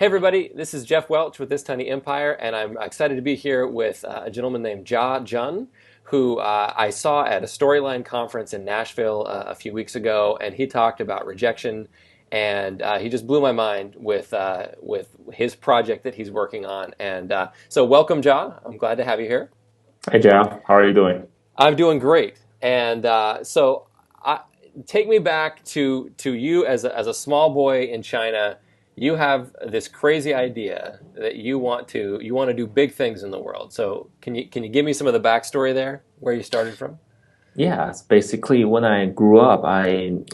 Hey everybody, this is Jeff Welch with This Tiny Empire, and I'm excited to be here with a gentleman named Jia Jiang, who I saw at a Storyline conference in Nashville a few weeks ago, and he talked about rejection, and he just blew my mind with his project that he's working on. And so welcome, Jia. I'm glad to have you here. Hey Geoff, how are you doing? I'm doing great. And take me back to you as a small boy in China. You have this crazy idea that you want to do big things in the world. So can you give me some of the backstory there, where you started from? Yeah, it's basically when I grew up, and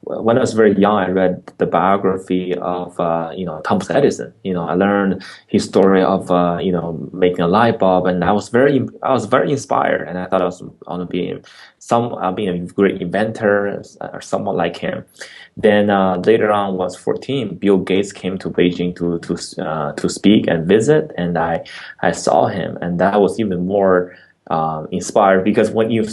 when I was very young, I read the biography of, Thomas Edison. I learned his story of, making a light bulb, and I was very inspired, and I thought I was going to be being a great inventor or someone like him. Then later on, when I was 14, Bill Gates came to Beijing to speak and visit, and I saw him, and that was even more inspired because when you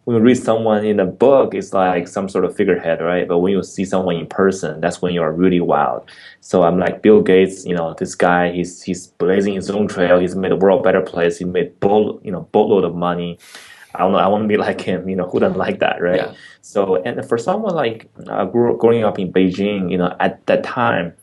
read someone in a book, it's like some sort of figurehead, right? But when you see someone in person, that's when you're really wild. So I'm like Bill Gates, this guy, he's blazing his own trail. He's made the world a better place. He made boatload of money. I don't know. I want to be like him. Who doesn't like that, right? Yeah. So, and for someone like growing up in Beijing, at that time,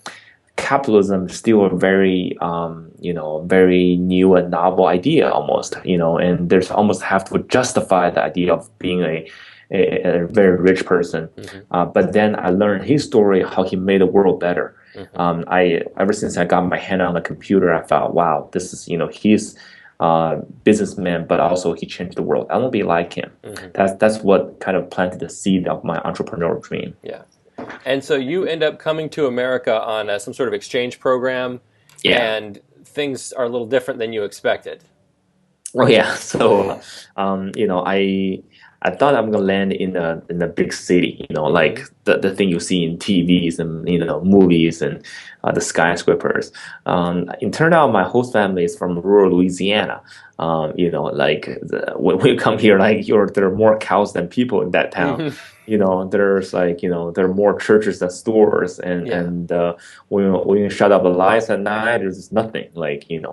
capitalism is still a very very new and novel idea almost, and there's almost have to justify the idea of being a very rich person. But then I learned his story, how he made the world better. I ever since I got my hand on the computer, I thought, wow, this is, he's businessman, but also he changed the world. I want to be like him. That's what kind of planted the seed of my entrepreneurial dream. Yeah. And so you end up coming to America on some sort of exchange program, Yeah. and things are a little different than you expected. Oh yeah. So, I thought I'm gonna land in a big city, like the thing you see in TVs and movies and the skyscrapers. It turned out my host family is from rural Louisiana. When we come here, there are more cows than people in that town. There's there are more churches than stores, and Yeah. when you shut up the lights at night, there's just nothing,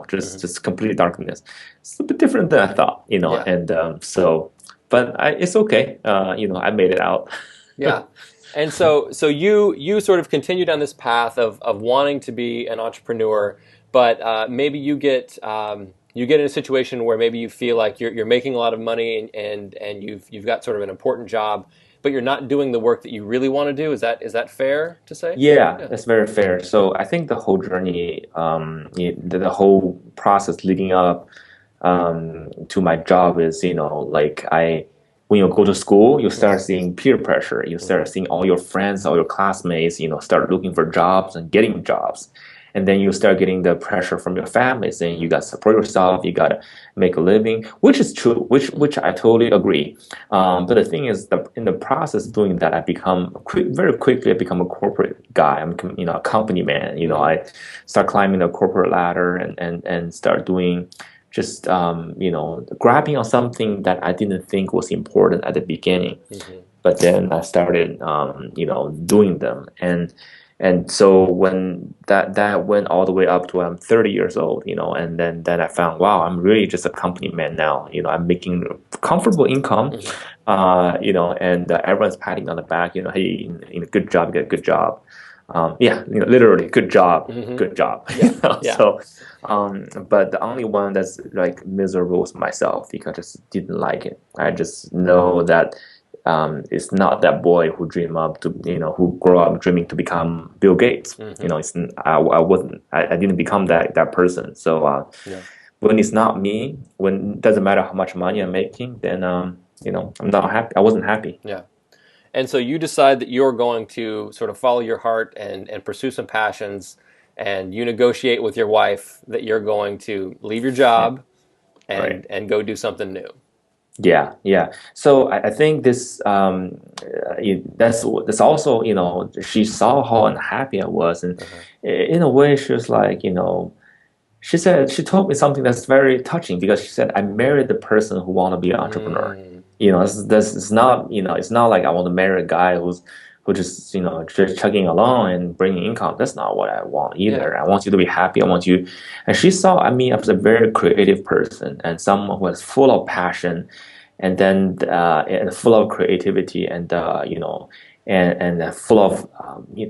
just complete darkness. It's a bit different than I thought, Yeah. and but it's okay. I made it out. Yeah. And so you sort of continue down this path of wanting to be an entrepreneur, but maybe you get in a situation where maybe you feel like you're making a lot of money, and you've got sort of an important job, but you're not doing the work that you really want to do. Is that fair to say? Yeah, Yeah. that's very fair. So I think the whole journey, the whole process leading up to my job is, when you go to school, you start seeing peer pressure. You start seeing all your friends, all your classmates, start looking for jobs and getting jobs. And then you start getting the pressure from your family saying you got to support yourself, you got to make a living, which is true, which I totally agree. But the thing is, in the process of doing that, very quickly, I become a corporate guy. I'm, a company man. I start climbing the corporate ladder and start doing just grabbing on something that I didn't think was important at the beginning, but then I started doing them, and so when that went all the way up to I'm 30 years old, and then I found, wow, I'm really just a company man now. I'm making comfortable income, and everyone's patting me on the back. Hey, good job, you get a good job. Yeah, literally, good job, good job. Yeah. Yeah. So, but the only one that's like miserable is myself because I just didn't like it. I just know that it's not that boy who who grew up dreaming to become Bill Gates. I wasn't, I didn't become that person. So Yeah. when it's not me, when it doesn't matter how much money I'm making, then I'm not happy. I wasn't happy. Yeah. And so you decide that you're going to sort of follow your heart and pursue some passions, and you negotiate with your wife that you're going to leave your Yeah. job Right. and go do something new. Yeah, yeah. So I think this that's also, she saw how unhappy I was, and Uh-huh. in a way she was like, she told me something that's very touching because she said I married the person who want to be an entrepreneur. Mm, It's not, it's not like I want to marry a guy who just chugging along and bringing income. That's not what I want Yeah. either. I want you to be happy. I want you, and she saw me as a very creative person and someone who was full of passion, and then and full of creativity and full of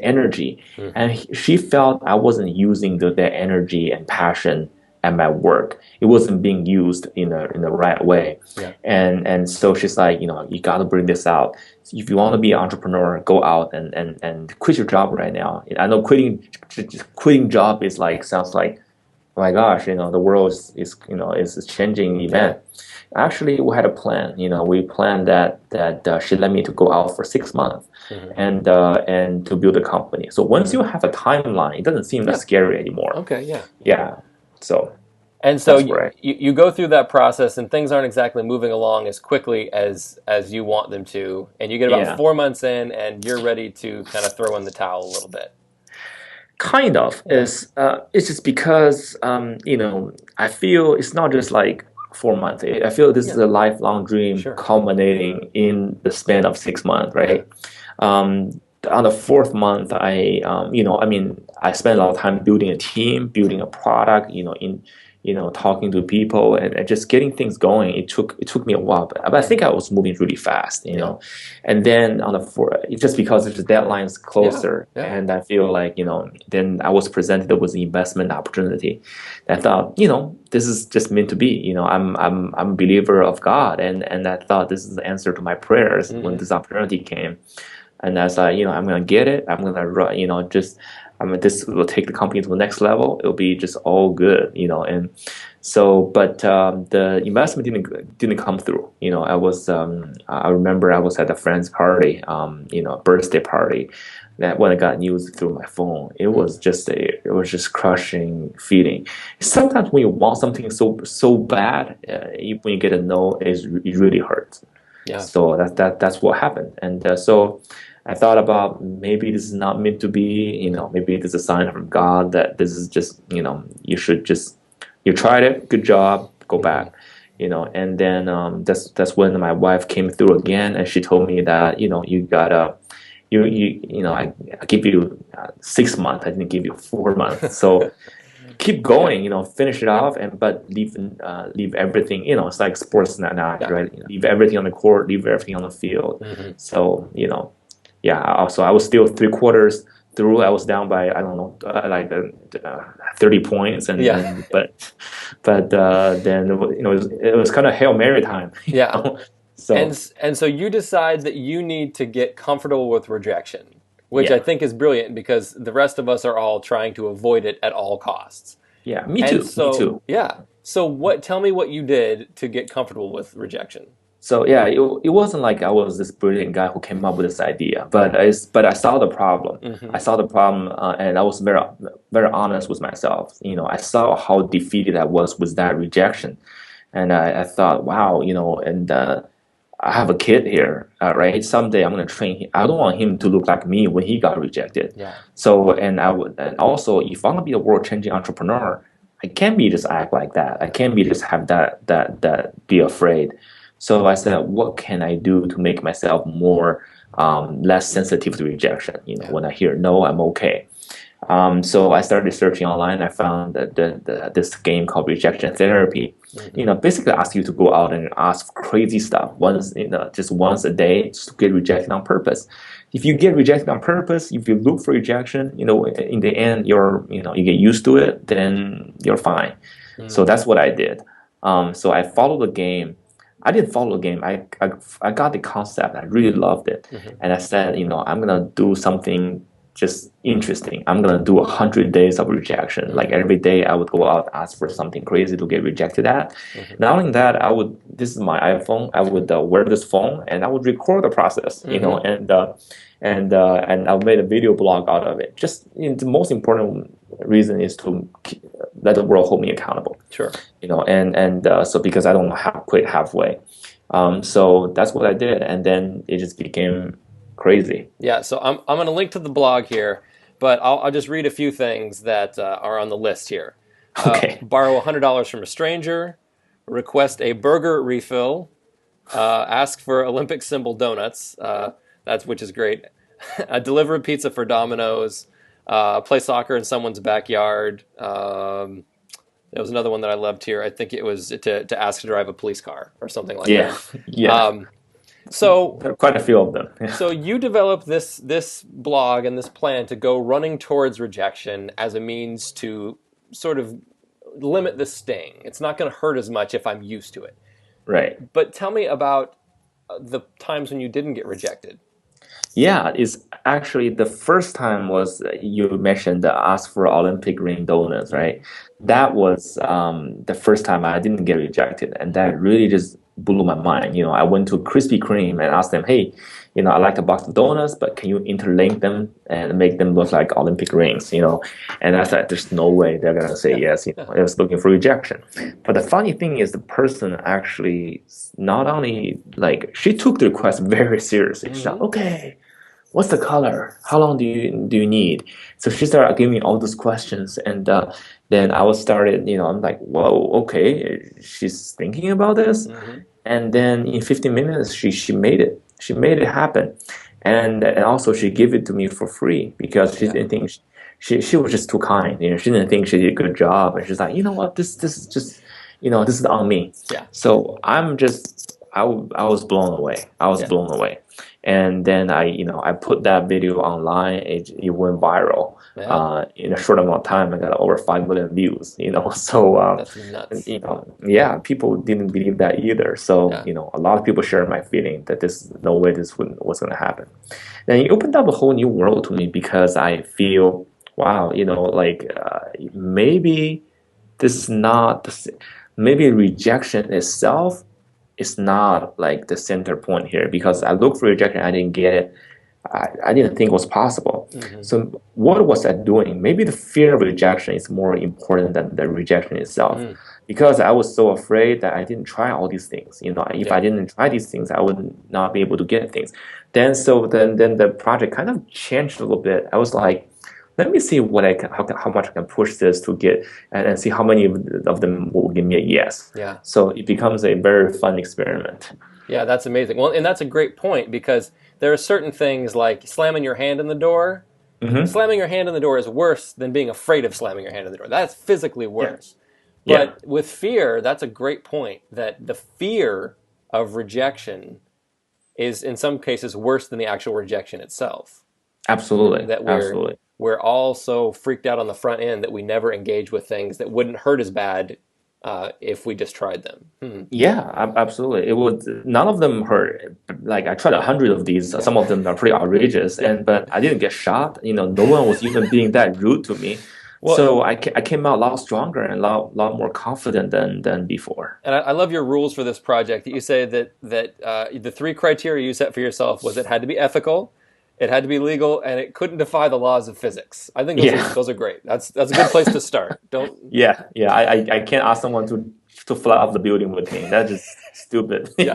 energy. And Hmm. she felt I wasn't using that energy and passion at my work. It wasn't being used in the right way. Yeah. And so she's like, you got to bring this out. If you want to be an entrepreneur, go out and quit your job right now. I know quitting job is like sounds like, oh my gosh, the world is a changing Yeah. event. Actually, we had a plan. We planned that she let me to go out for 6 months Hmm. and to build a company. So once you have a timeline, it doesn't seem that Yeah. scary anymore. Okay. Yeah. Yeah. So And so that's you, where I, you go through that process, and things aren't exactly moving along as quickly as you want them to. And you get about yeah. 4 months in, and you're ready to kind of throw in the towel a little bit. Kind of Yeah. is it's just because I feel it's not just like 4 months. I feel this is Yeah. a lifelong dream Sure. culminating in the span of 6 months, Yeah. right? On the fourth month, I spent a lot of time building a team, building a product, talking to people and just getting things going. It took me a while, but I think I was moving really fast, Yeah. And then on the four, just because the deadline's Yeah. closer, Yeah. and I feel like then I was presented with an investment opportunity. I thought, this is just meant to be. I'm a believer of God, and I thought this is the answer to my prayers when Hmm. this opportunity came. And I was like, I'm gonna get it. I'm gonna run, just this will take the company to the next level. It'll be just all good, And so, but the investment didn't come through. I remember I was at a friend's party, birthday party. That when I got news through my phone, it was just crushing feeling. Sometimes when you want something so bad, when you get a no, it really hurts. Yeah. So that's what happened. And so I thought about maybe this is not meant to be, maybe it is a sign from God that this is just, you tried it, good job, go Hmm. back, And then that's when my wife came through again, and she told me that, you gotta, I give you 6 months, I didn't give you 4 months, so keep Yeah. going, finish it off, and but leave everything, it's like sports analogy, Yeah. right? Leave everything on the court, leave everything on the field. Hmm. So, yeah. Also, I was still 3 quarters through. I was down by I don't know, 30 points, and Yeah. then but then it was kind of Hail Mary time, Yeah. So And so you decide that you need to get comfortable with rejection, which I yeah, think is brilliant because the rest of us are all trying to avoid it at all costs. yeah. Me And too. Me so, too. yeah. So tell me what you did to get comfortable with rejection. So yeah, it wasn't like I was this brilliant guy who came up with this idea, but I saw the problem. Hmm. I saw the problem, and I was very very honest with myself. I saw how defeated I was with that rejection, and I thought, wow, and I have a kid here, right? Someday I'm gonna train him. I don't want him to look like me when he got rejected. Yeah. So, and also, if I'm gonna be a world-changing entrepreneur, I can't be just act like that. I can't be just have that be afraid. So I said, what can I do to make myself more less sensitive to rejection? Yeah. When I hear no, I'm okay. So I started searching online. I found that this game called rejection therapy. Hmm. Basically ask you to go out and ask crazy stuff once, just once a day, just to get rejected on purpose. If you get rejected on purpose, if you look for rejection, in the end, you get used to it, then you're fine. So Hmm. that's what I did. So I followed the game. I didn't follow the game. I got the concept. I really loved it, Hmm. and I said, I'm gonna do something just interesting. I'm gonna do 100 days of rejection. Like Hmm. every day, I would go out ask for something crazy to get rejected at. Hmm. Not only that, I would. This is my iPhone. I would wear this phone and I would record the process. Hmm. And I made a video blog out of it. Just the most important reason is to let the world hold me accountable. Sure. So because I don't quit halfway. So that's what I did, and then it just became crazy. Yeah. So I'm going to link to the blog here, but I'll just read a few things that are on the list here. Okay. Borrow $100 from a stranger, request a burger refill, ask for Olympic symbol donuts. Which is great. deliver a pizza for Domino's, play soccer in someone's backyard. There was another one that I loved here. I think it was to ask to drive a police car or something like Yeah, that. yeah. Um, so There are quite a few of them. Yeah. so you developed this blog and this plan to go running towards rejection as a means to sort of limit the sting. It's not going to hurt as much if I'm used to it. Right. But tell me about the times when you didn't get rejected. Yeah, it's actually the first time was you mentioned the ask for Olympic ring donuts, right? That was the first time I didn't get rejected, and that really just blew my mind. I went to Krispy Kreme and asked them, "Hey, I like a box of donuts, but can you interlink them and make them look like Olympic rings?" And I thought, "There's no way they're gonna say Yeah, yes." yeah. I was looking for rejection, but the funny thing is, the person actually not only like she took the request very seriously. She's like, Hmm. "Okay, what's the color? How long do you need?" So she started giving me all those questions, and then I was started. I'm like, whoa, okay, she's thinking about this. Hmm. And then in 15 minutes, she made it. She made it happen, and also she gave it to me for free because she Yeah, didn't think she was just too kind. She didn't think she did a good job, and she's like, you know what, this is just, this is on me. yeah, So I was blown away. I was yeah, blown away. And then I put that video online. It went viral. yeah. In a short amount of time, I got over 5 million views. So That's nuts. yeah, people didn't believe that either. So Yeah. a lot of people shared my feeling that this no way was going to happen. Then it opened up a whole new world to me because I feel wow, like maybe this is not maybe rejection itself is not like the center point here because I looked for rejection, I didn't get it. I didn't think it was possible. Hmm. So what was I doing? Maybe the fear of rejection is more important than the rejection itself, Mm. because I was so afraid that I didn't try all these things. If Yeah. I didn't try these things, I would not be able to get things. Then the project kind of changed a little bit. I was like, let me see what how much I can push this to get, and see how many of them will give me a yes. Yeah. So it becomes a very fun experiment. Yeah, that's amazing. Well, and that's a great point because there are certain things like slamming your hand in the door. Hmm. Slamming your hand in the door is worse than being afraid of slamming your hand in the door. That's physically Yeah. worse. Yeah. But with fear, that's a great point that the fear of rejection is in some cases worse than the actual rejection itself. Absolutely. That Absolutely. we're all so freaked out on the front end that we never engage with things that wouldn't hurt as bad if we just tried them. Hmm. Yeah, absolutely. It would none of them hurt. Like I tried 100 of these. Yeah. Some of them are pretty outrageous, Yeah. but I didn't get shot. No one was even being that rude to me. Well, So I came out a lot stronger and a lot more confident than before. and I love your rules for this project. That you say that the three criteria you set for yourself was it had to be ethical, it had to be legal, and it couldn't defy the laws of physics. I think Yeah. those are great. That's a good place to start. Don't. Yeah. I can't ask someone to fly off the building with me. That's just stupid, Yeah,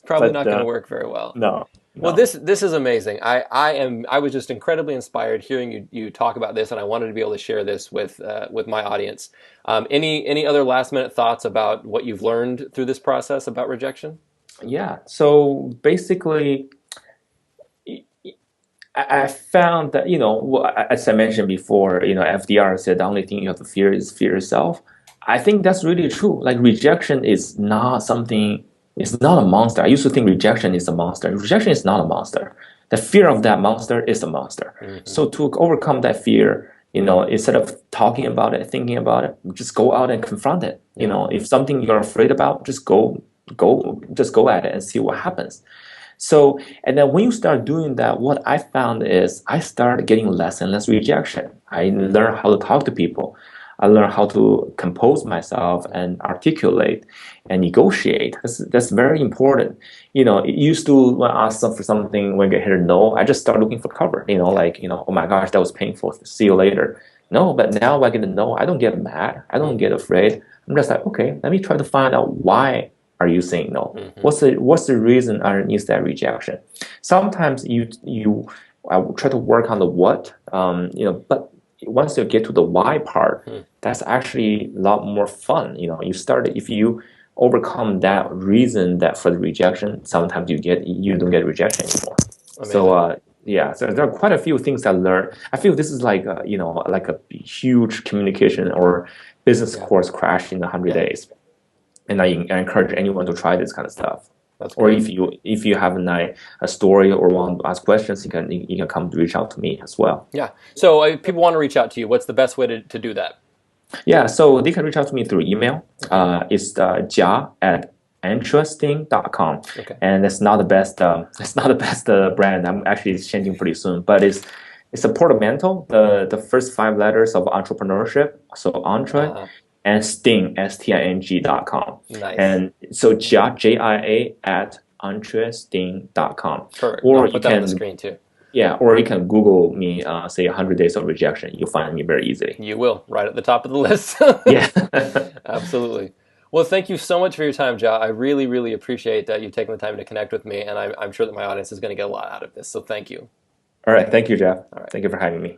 probably But not going to work very well. no, Well, no. this is amazing. I was just incredibly inspired hearing you talk about this, and I wanted to be able to share this with my audience. Any other last minute thoughts about what you've learned through this process about rejection? Yeah. So basically, I found that, as I mentioned before, FDR said the only thing you have to fear is fear yourself. I think that's really true. Like rejection is not something, it's not a monster. I used to think rejection is a monster. Rejection is not a monster. The fear of that monster is a monster. Hmm. So to overcome that fear, instead of talking about it, thinking about it, just go out and confront it. Yeah. If something you're afraid about, just go at it and see what happens. So, and then when you start doing that, what I found is I started getting less and less rejection. I learned how to talk to people. I learned how to compose myself and articulate and negotiate. That's very important. It used to when I ask for something, when I get here no, I just start looking for cover. Oh my gosh, that was painful. See you later. No, but now when I get a no, I don't get mad. I don't get afraid. I'm just like, okay, let me try to find out why are you saying no? Hmm. What's the reason underneath that rejection? Sometimes I will try to work on the what, but once you get to the why part, that's actually a lot more fun. You start if you overcome that reason that for the rejection, sometimes you don't get rejection anymore. Amazing. So Yeah, so there are quite a few things I learned. I feel this is like a, like a huge communication or business Yeah. course crash in 100 Yeah. days. And I encourage anyone to try this kind of stuff. That's Or great. if you have a story or want to ask questions, you can come to reach out to me as well. Yeah. So if people want to reach out to you, what's the best way to do that? Yeah, so they can reach out to me through email. Okay. It's Jia at interesting.com. Okay. And it's not the best it's not the best brand. I'm actually changing pretty soon, but it's a portmanteau, the first five letters of entrepreneurship. So entre Uh, and sting, sting.com. nice. And so Jia, Jia at interesting.com. Perfect. I'll Or you put that on the can screen too. yeah, or you can Google me, say 100 Days of Rejection. You'll find me very easily. You will, right at the top of the list. Yeah. Absolutely. Well, thank you so much for your time, Ja. I really, really appreciate that you taking the time to connect with me, and I'm sure that my audience is going to get a lot out of this. So thank you. All right. Thank you, Geoff. All right. Thank you for having me.